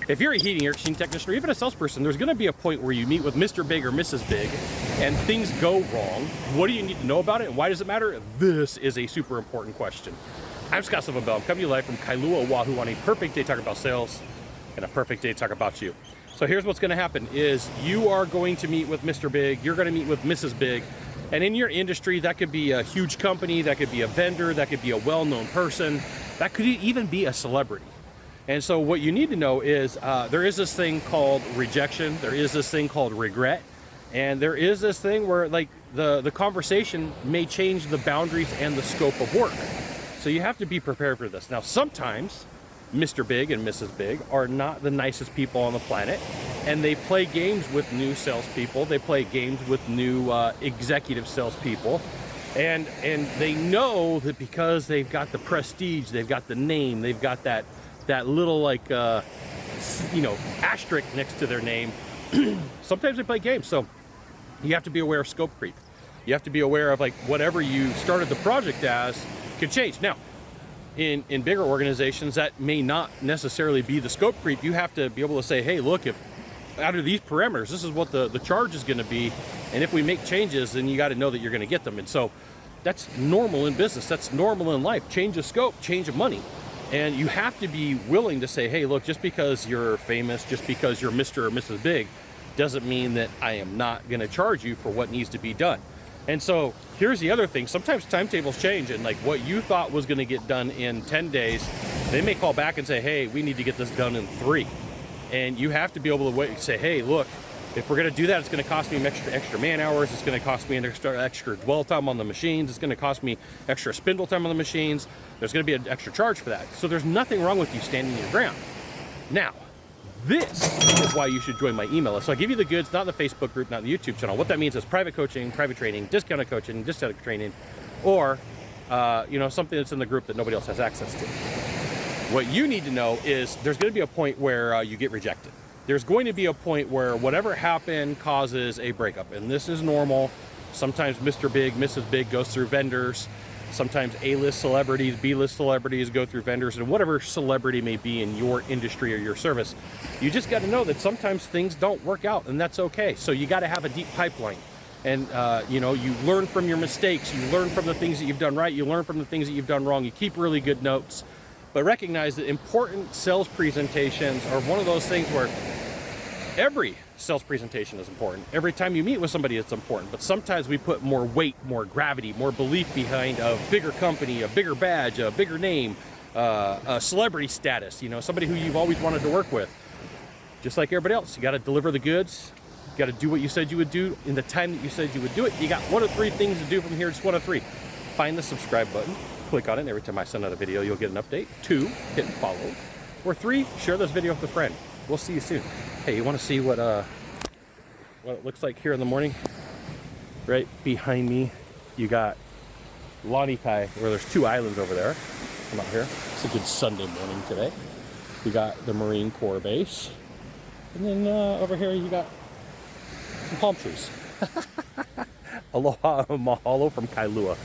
If you're a heating air conditioning technician or even a salesperson, there's going to be a point where you meet with Mr. Big or Mrs. Big and things go wrong. What do you need to know about it and why does it matter? This is a super important question. I'm Scott Silva-Bell. I'm coming to you live from Kailua, Oahu on a perfect day to talk about sales and a perfect day to talk about you. So here's what's going to happen is you are going to meet with Mr. Big, you're going to meet with Mrs. Big, and in your industry, that could be a huge company, that could be a vendor, that could be a well-known person, that could even be a celebrity. And so what you need to know is there is this thing called rejection, there is this thing called regret, and there is this thing where like the conversation may change the boundaries and the scope of work. So you have to be prepared for this. Now sometimes Mr. Big and Mrs. Big are not the nicest people on the planet, and they play games with new salespeople, they play games with new executive salespeople, and they know that because they've got the prestige, they've got the name, they've got that little like you know, asterisk next to their name. Sometimes they play games, so you have to be aware of scope creep. You have to be aware of like whatever you started the project as could change. Now in bigger organizations that may not necessarily be the scope creep. You have to be able to say, hey, look, if out of these parameters, this is what the charge is going to be, and if we make changes, then you got to know that you're going to get them. And so that's normal in business, that's normal in life. Change of scope, change of money. And you have to be willing to say, hey, look, just because you're famous, just because you're Mr. or Mrs. Big, doesn't mean that I am not going to charge you for what needs to be done. And so here's the other thing. Sometimes timetables change, and like what you thought was going to get done in 10 days, they may call back and say, hey, we need to get this done in 3. And you have to be able to wait and say, hey, look, if we're going to do that, it's going to cost me extra man hours. It's going to cost me an extra dwell time on the machines. It's going to cost me extra spindle time on the machines. There's going to be an extra charge for that. So there's nothing wrong with you standing your ground. Now, this is why you should join my email list. So I give you the goods, not in the Facebook group, not in the YouTube channel. What that means is private coaching, private training, discounted coaching, discounted training, or you know, something that's in the group that nobody else has access to. What you need to know is there's going to be a point where you get rejected. There's going to be a point where whatever happened causes a breakup, and this is normal. Sometimes Mr. Big, Mrs. Big goes through vendors. Sometimes A-list celebrities, B-list celebrities go through vendors, and whatever celebrity may be in your industry or your service. You just got to know that sometimes things don't work out, and that's okay. So you got to have a deep pipeline. And you know, you learn from your mistakes, you learn from the things that you've done right, you learn from the things that you've done wrong, you keep really good notes. But recognize that important sales presentations are one of those things where every sales presentation is important. Every time you meet with somebody, it's important. But sometimes we put more weight, more gravity, more belief behind a bigger company, a bigger badge, a bigger name, a celebrity status, you know, somebody who you've always wanted to work with. Just like everybody else, you got to deliver the goods. You got to do what you said you would do in the time that you said you would do it. You got 1 of 3 things to do from here, just 1 of 3. Find the subscribe button, click on it, and every time I send out a video, you'll get an update. 2, hit follow. Or 3, share this video with a friend. We'll see you soon. Hey, you want to see what it looks like here in the morning? Right behind me, you got Lanikai, where there's 2 islands over there. Come out here. It's a good Sunday morning today. You got the Marine Corps base, and then over here you got some palm trees. Aloha, mahalo from Kailua.